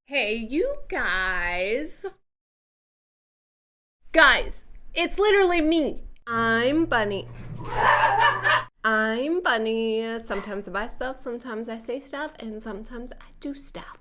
Hey, you guys. Guys, it's literally me. I'm Bunny. I'm Bunny. Sometimes I buy stuff, sometimes I say stuff, and sometimes I do stuff.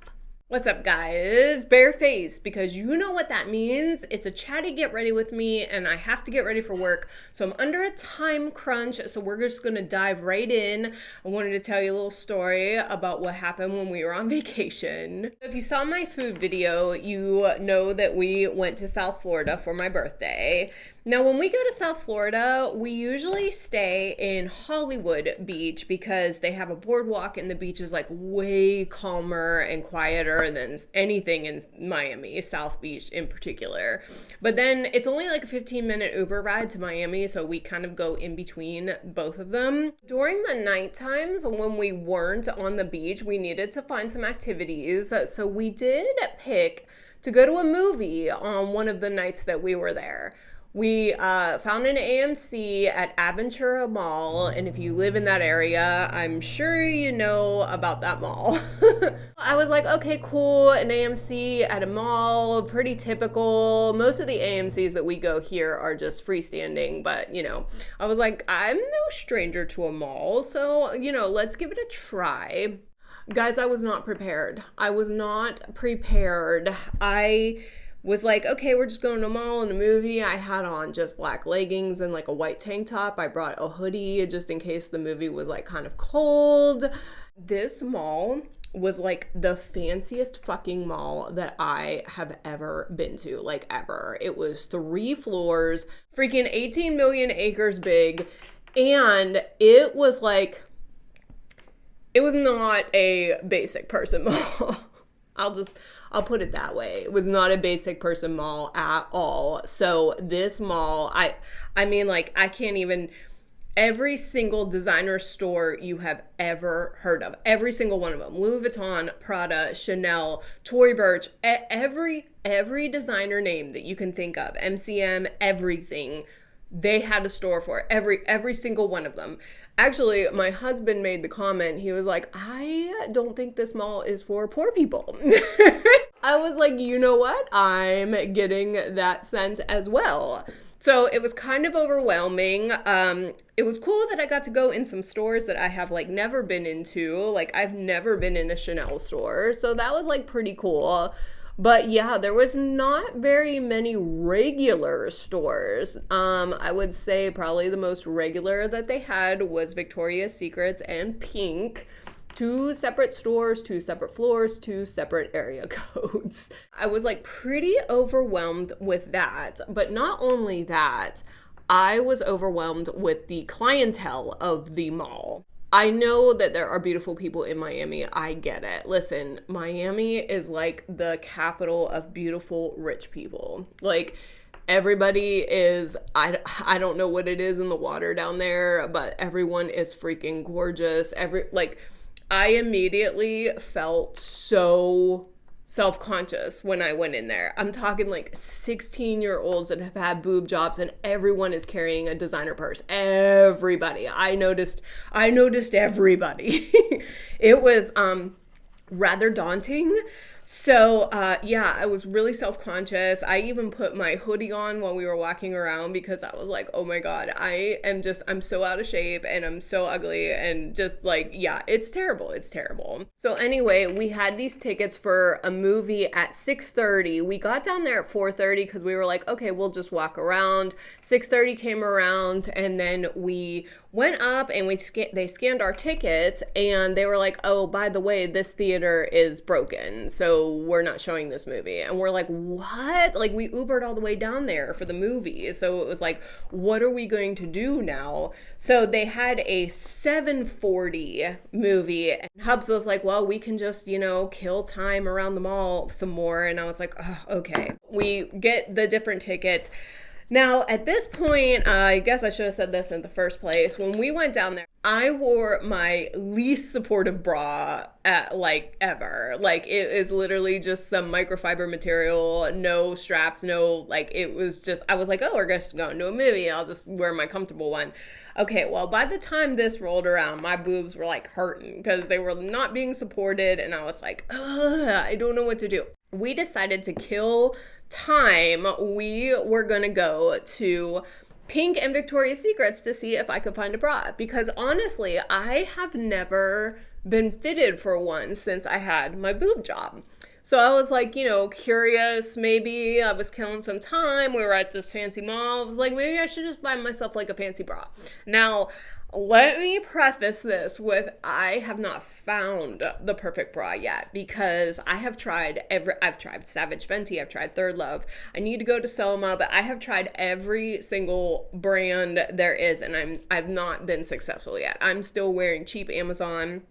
What's up, guys? Bare face, because you know what that means. It's a chatty get ready with me, and I have to get ready for work. So I'm under a time crunch, so we're just gonna dive right in. I wanted to tell you a little story about what happened when we were on vacation. If you saw my food video, you know that we went to South Florida for my birthday. Now, when we go to South Florida, we usually stay in Hollywood Beach because they have a boardwalk and the beach is like way calmer and quieter than anything in Miami, South Beach in particular. But then it's only like a 15-minute Uber ride to Miami, so we kind of go in between both of them. During the night times when we weren't on the beach, we needed to find some activities. So we did pick to go to a movie on one of the nights that we were there. We found an AMC at Aventura Mall, and if you live in that area, I'm sure you know about that mall. I was like, okay, cool, an AMC at a mall, pretty typical. Most of the AMCs that we go here are just freestanding, but you know, I was like, I'm no stranger to a mall, so you know, let's give it a try. Guys, I was not prepared. I was like, okay, we're just going to a mall and a movie. I had on just black leggings and like a white tank top. I brought a hoodie just in case the movie was like kind of cold. This mall was like the fanciest fucking mall that I have ever been to, like ever. It was 3 floors, freaking 18 million acres big. And it was like, it was not a basic person mall. I'll put it that way. It was not a basic person mall at all. So this mall, I mean, like, I can't even, every single designer store you have ever heard of, every single one of them, Louis Vuitton, Prada, Chanel, Tory Burch, every designer name that you can think of, MCM, everything, they had a store for every single one of them. Actually, my husband made the comment, he was like, I don't think this mall is for poor people. I was like, you know what? I'm getting that sense as well. So it was kind of overwhelming. It was cool that I got to go in some stores that I have like never been into. Like I've never been in a Chanel store. So that was like pretty cool. But yeah, there was not very many regular stores. I would say probably the most regular that they had was Victoria's Secrets and Pink. 2 separate stores, 2 separate floors, 2 separate area codes. I was like pretty overwhelmed with that. But not only that, I was overwhelmed with the clientele of the mall. I know that there are beautiful people in Miami. I get it. Listen, Miami is like the capital of beautiful rich people. Like everybody is, I don't know what it is in the water down there, but everyone is freaking gorgeous. I immediately felt so self-conscious when I went in there. I'm talking like 16-year-olds that have had boob jobs and everyone is carrying a designer purse. Everybody. I noticed everybody. It was rather daunting. So yeah, I was really self-conscious. I even put my hoodie on while we were walking around because I was like, oh my God, I'm so out of shape and I'm so ugly and just like, yeah, it's terrible. It's terrible. So anyway, we had these tickets for a movie at 6:30. We got down there at 4:30 because we were like, okay, we'll just walk around. 6:30 came around and then we went up and they scanned our tickets and they were like, oh, by the way, this theater is broken, so we're not showing this movie. And we're like, what? Like we Ubered all the way down there for the movie. So it was like, what are we going to do now? So they had a 7:40 movie and Hubs was like, well, we can just, you know, kill time around the mall some more. And I was like, oh, okay. We get the different tickets. Now, at this point, I guess I should have said this in the first place. When we went down there, I wore my least supportive bra ever. Like, it is literally just some microfiber material, no straps, no, like, it was just, I was like, oh, we're just going to a movie. I'll just wear my comfortable one. Okay, well, by the time this rolled around, my boobs were like hurting because they were not being supported, and I was like, ugh, I don't know what to do. We decided to kill time. We were gonna go to Pink and Victoria's Secrets to see if I could find a bra, because honestly, I have never been fitted for one since I had my boob job. So I was like, you know, curious, maybe I was killing some time. We were at this fancy mall. I was like, maybe I should just buy myself like a fancy bra. Now, let me preface this with I have not found the perfect bra yet, because I've tried Savage Fenty, I've tried Third Love. I need to go to Soma, but I have tried every single brand there is, and I've not been successful yet. I'm still wearing cheap Amazon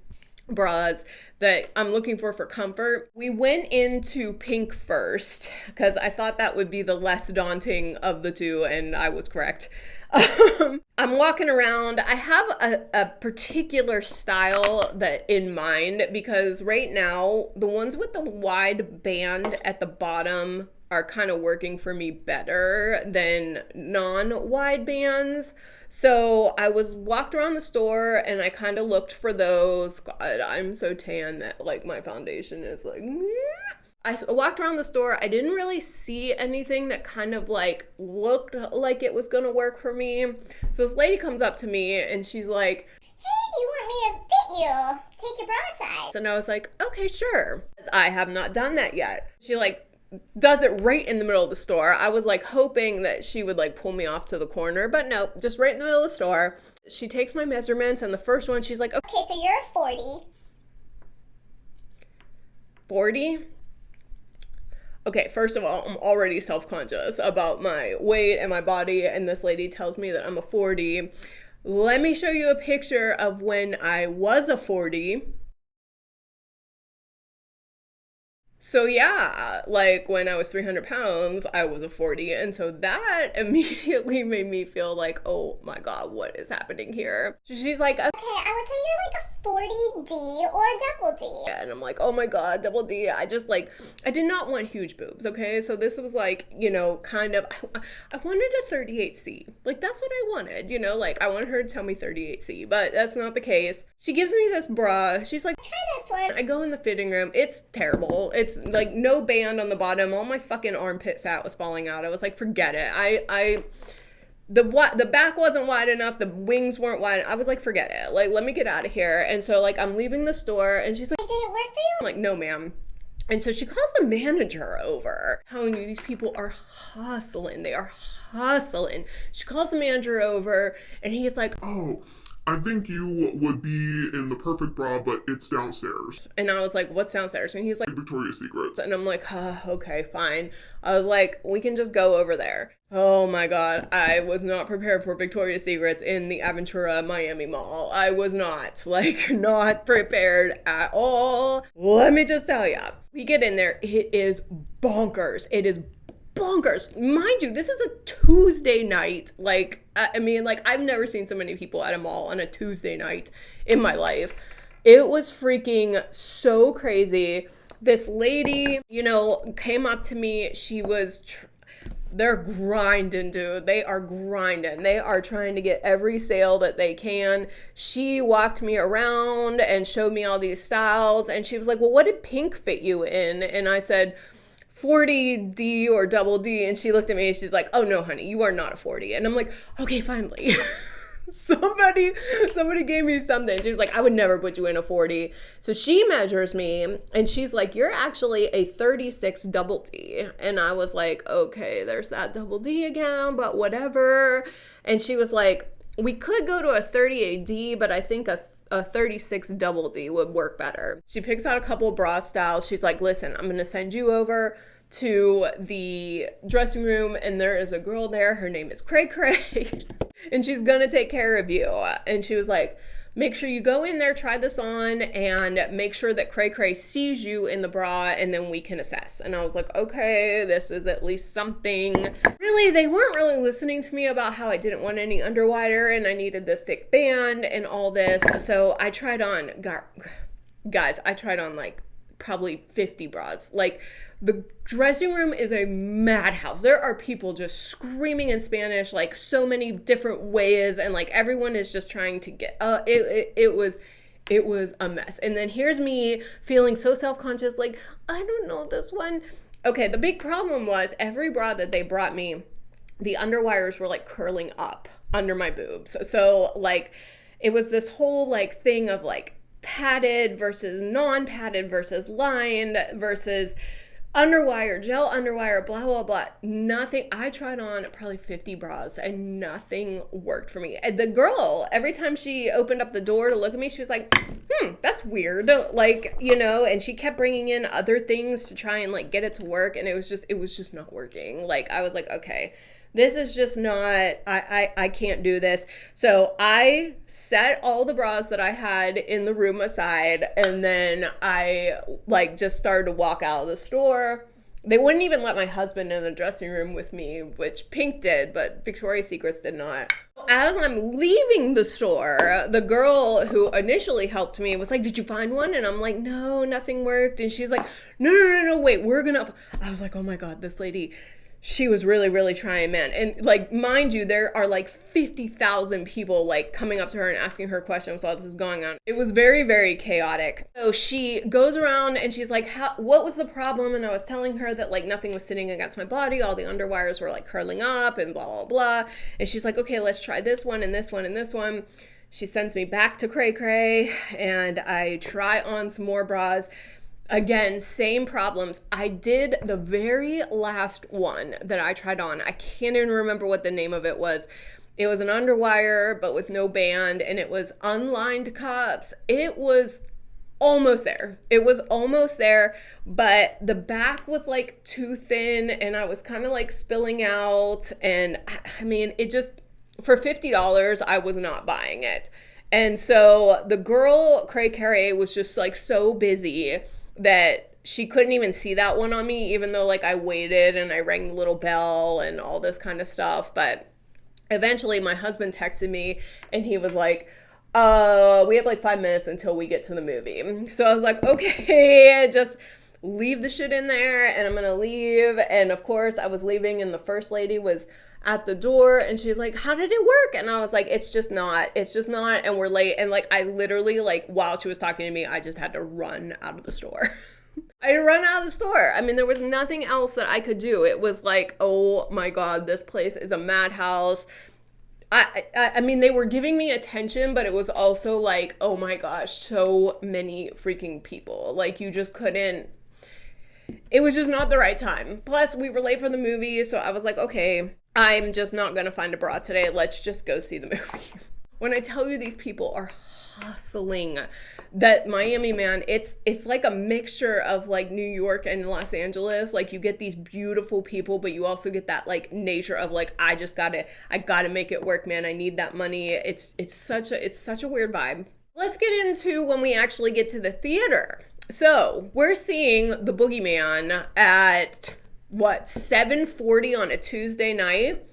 bras that I'm looking for comfort. We went into Pink first because I thought that would be the less daunting of the two, and I was correct. I'm walking around. I have a particular style that in mind, because right now the ones with the wide band at the bottom are kind of working for me better than non-wide bands. So I walked around the store and I kind of looked for those. God, I'm so tan that like my foundation is like, I walked around the store. I didn't really see anything that kind of like looked like it was gonna work for me. So this lady comes up to me and she's like, hey, do you want me to fit you? Take your bra size. And I was like, okay, sure. I have not done that yet. She like does it right in the middle of the store. I was like hoping that she would like pull me off to the corner, but no, just right in the middle of the store. She takes my measurements, and the first one she's like, okay, so you're a 40. 40? Okay, first of all, I'm already self-conscious about my weight and my body, and this lady tells me that I'm a 40. Let me show you a picture of when I was a 40. So yeah, like when I was 300 pounds, I was a 40. And so that immediately made me feel like, oh my God, what is happening here? She's like, okay, I would say you're like a 40D or double D. And I'm like, oh my God, double D. I did not want huge boobs, okay? So this was like, you know, kind of, I wanted a 38C. Like that's what I wanted, you know, like I wanted her to tell me 38C, but that's not the case. She gives me this bra. She's like, try this one. I go in the fitting room. It's terrible. It's like no band on the bottom. All my fucking armpit fat was falling out. I was like, forget it. The back wasn't wide enough. The wings weren't wide. I was like, forget it. Like, let me get out of here. And so like, I'm leaving the store and she's like, did it work for you? I'm like, no, ma'am. And so she calls the manager over. I'm telling you, these people are hustling. They are hustling. She calls the manager over and he's like, oh, I think you would be in the perfect bra, but it's downstairs. And I was like, what's downstairs? And he's like, Victoria's Secret. And I'm like, okay, fine. I was like, we can just go over there. Oh my God. I was not prepared for Victoria's Secrets in the Aventura Miami Mall. I was not prepared at all. Let me just tell ya. We get in there. It is bonkers. It is bonkers. Mind you, this is a Tuesday night. Like, I mean, like, I've never seen so many people at a mall on a Tuesday night in my life. It was freaking so crazy. This lady, you know, came up to me. She was, they're grinding, dude. They are grinding. They are trying to get every sale that they can. She walked me around and showed me all these styles. And she was like, well, what did Pink fit you in? And I said, 40D or double D. And she looked at me and she's like, oh no, honey, you are not a 40. And I'm like, okay, finally. Somebody gave me something. She was like, I would never put you in a 40. So she measures me and she's like, you're actually a 36 double D. And I was like, okay, there's that double D again, but whatever. And she was like, we could go to a 38D, but I think a 36 double D would work better. She picks out a couple bra styles. She's like, listen, I'm going to send you over to the dressing room and there is a girl there. Her name is Cray Cray and she's going to take care of you. And she was like, make sure you go in there, try this on, and make sure that Cray Cray sees you in the bra, and then we can assess. And I was like, okay, this is at least something. Really, they weren't really listening to me about how I didn't want any underwire and I needed the thick band and all this. So I tried on, guys, I tried on like probably 50 bras. Like, the dressing room is a madhouse. There are people just screaming in Spanish, like so many different ways, and like everyone is just trying to get it was a mess. And then here's me feeling so self-conscious, like, I don't know this one. Okay, the big problem was every bra that they brought me, the underwires were like curling up under my boobs. So like it was this whole like thing of like padded versus non-padded versus lined versus underwire, gel underwire, blah, blah, blah. Nothing. I tried on probably 50 bras and nothing worked for me. And the girl, every time she opened up the door to look at me, she was like, that's weird. Like, you know, and she kept bringing in other things to try and like get it to work. And it was just not working. Like, I was like, okay, this is just not, I can't do this. So I set all the bras that I had in the room aside, and then I like just started to walk out of the store. They wouldn't even let my husband in the dressing room with me, which Pink did, but Victoria's Secrets did not. As I'm leaving the store, the girl who initially helped me was like, did you find one? And I'm like, no, nothing worked. And she's like, no, wait, I was like, oh my God, this lady, she was really, really trying, man. And like, mind you, there are like 50,000 people like coming up to her and asking her questions while this is going on. It was very, very chaotic. So she goes around and she's like, what was the problem? And I was telling her that like nothing was sitting against my body. All the underwires were like curling up and blah, blah, blah. And she's like, okay, let's try this one and this one and this one. She sends me back to Cray Cray and I try on some more bras. Again, same problems. I did the very last one that I tried on. I can't even remember what the name of it was. It was an underwire, but with no band, and it was unlined cups. It was almost there. But the back was like too thin, and I was kind of like spilling out. And I mean, it just, for $50, I was not buying it. And so the girl, Cray Cray, was just like so busy that she couldn't even see that one on me, even though like I waited and I rang the little bell and all this kind of stuff. But eventually my husband texted me and he was like, we have like 5 minutes until we get to the movie. So I was like, okay, just leave the shit in there and I'm gonna leave. And of course I was leaving and the first lady was at the door and she's like, how did it work? And I was like, it's just not, and we're late. And like, I literally, like, while she was talking to me, I just had to run out of the store. I had to run out of the store. I mean, there was nothing else that I could do. It was like, oh my God, this place is a madhouse. I mean, they were giving me attention, but it was also like, oh my gosh, so many freaking people. Like, you just couldn't, it was just not the right time. Plus, we were late for the movie, so I was like, okay, I'm just not gonna find a bra today. Let's just go see the movie. When I tell you these people are hustling, that Miami, man, it's like a mixture of like New York and Los Angeles. Like, you get these beautiful people, but you also get that like nature of like, I gotta make it work, man. I need that money. It's such a weird vibe. Let's get into when we actually get to the theater. So we're seeing The Boogeyman at 7:40 on a Tuesday night.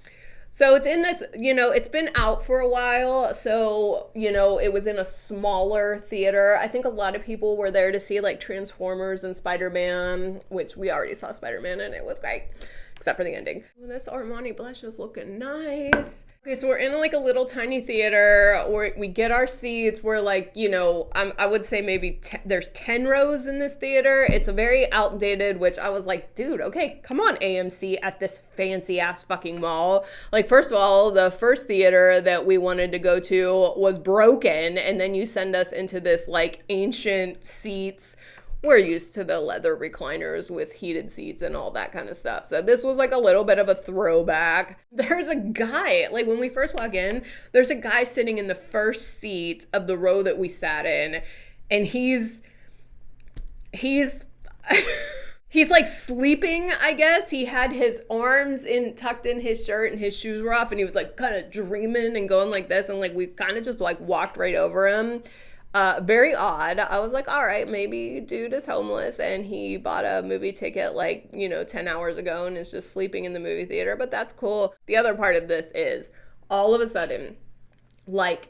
So it's in this, it's been out for a while. So, it was in a smaller theater. I think a lot of people were there to see like Transformers and Spider-Man, which we already saw Spider-Man and it was great. Except for the ending. Well, this Armani blush is looking nice. Okay, so we're in like a little tiny theater, or we get our seats. We're like, I would say maybe there's 10 rows in this theater. It's a very outdated, which I was like, dude, okay, come on, AMC at this fancy ass fucking mall. Like, first of all, the first theater that we wanted to go to was broken, and then you send us into this like ancient seats. We're used to the leather recliners with heated seats and all that kind of stuff. So this was like a little bit of a throwback. There's a guy, like when we first walk in, there's a guy sitting in the first seat of the row that we sat in. And he's like sleeping, I guess. He had his arms tucked in his shirt and his shoes were off. And he was like kind of dreaming and going like this. And like we kind of just like walked right over him. Very odd. I was like, all right, maybe dude is homeless and he bought a movie ticket like, 10 hours ago and is just sleeping in the movie theater, but that's cool. The other part of this is all of a sudden, like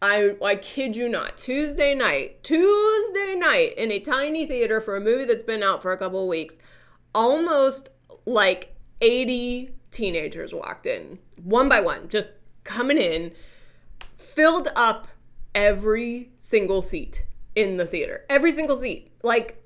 I kid you not, Tuesday night in a tiny theater for a movie that's been out for a couple of weeks, almost like 80 teenagers walked in, one by one, just coming in, filled up every single seat in the theater. Every single seat. Like,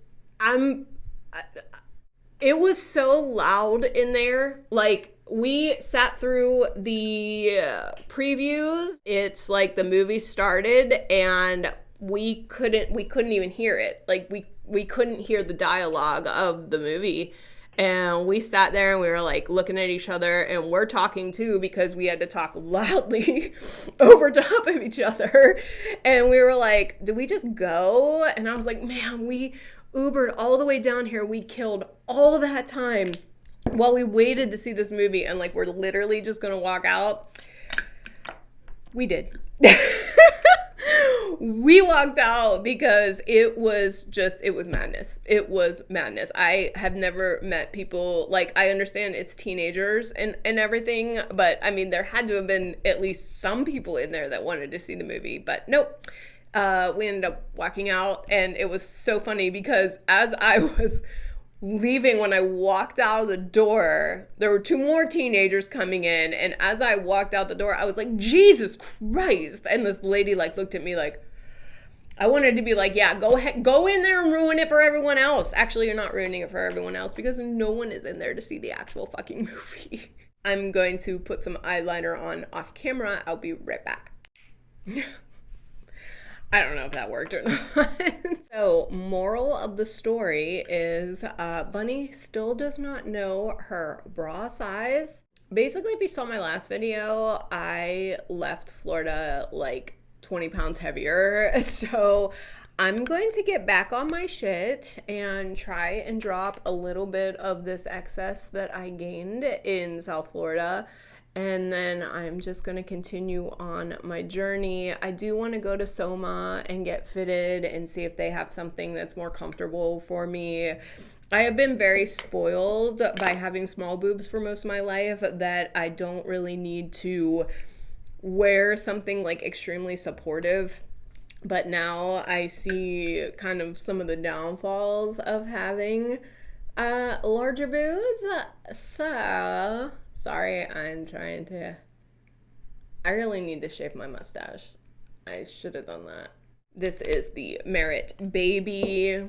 it was so loud in there. Like, we sat through the previews. It's like the movie started and we couldn't even hear it. Like, we couldn't hear the dialogue of the movie. And we sat there and we were like looking at each other, and we're talking too because we had to talk loudly over top of each other. And we were like, do we just go? And I was like, man, we Ubered all the way down here. We killed all that time while we waited to see this movie, and like we're literally just gonna walk out. We did. We walked out because it was madness. It was madness. I have never met people, like, I understand it's teenagers and everything, but I mean, there had to have been at least some people in there that wanted to see the movie, but nope. We ended up walking out, and it was so funny because as I was leaving, when I walked out of the door, there were two more teenagers coming in, and as I walked out the door, I was like, Jesus Christ. And this lady like looked at me like, I wanted to be like, yeah, go ahead, go in there and ruin it for everyone else. Actually, you're not ruining it for everyone else because no one is in there to see the actual fucking movie. I'm going to put some eyeliner on off camera. I'll be right back. I don't know if that worked or not. So, moral of the story is Bunny still does not know her bra size. Basically, if you saw my last video, I left Florida like 20 pounds heavier. So I'm going to get back on my shit and try and drop a little bit of this excess that I gained in South Florida. And then I'm just going to continue on my journey. I do want to go to Soma and get fitted and see if they have something that's more comfortable for me. I have been very spoiled by having small boobs for most of my life that I don't really need to wear something like extremely supportive. But now I see kind of some of the downfalls of having larger boobs. So... sorry, I really need to shave my mustache. I should have done that. This is the Merit Baby.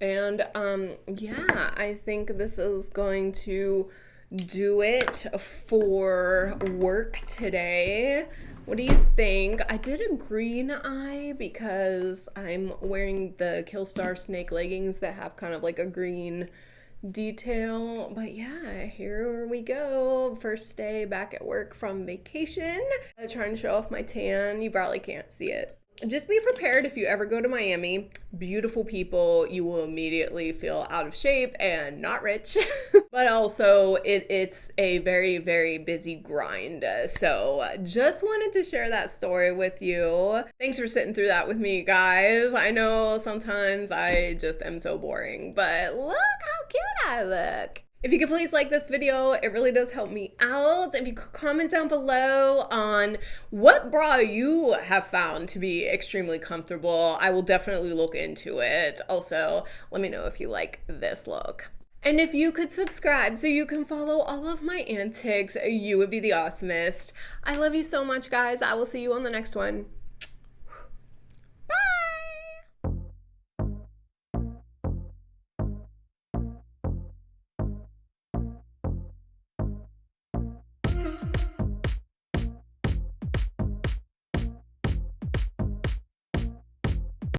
And yeah, I think this is going to do it for work today. What do you think? I did a green eye because I'm wearing the Killstar snake leggings that have kind of like a green detail. But yeah, here we go. First day back at work from vacation. I'm trying to show off my tan. You probably can't see it. Just be prepared if you ever go to Miami. Beautiful people. You will immediately feel out of shape and not rich. But also it's a very, very busy grind. So just wanted to share that story with you. Thanks for sitting through that with me, guys. I know sometimes I just am so boring, but look how cute I look. If you could please like this video, it really does help me out. If you could comment down below on what bra you have found to be extremely comfortable, I will definitely look into it. Also, let me know if you like this look. And if you could subscribe so you can follow all of my antics, you would be the awesomest. I love you so much, guys. I will see you on the next one.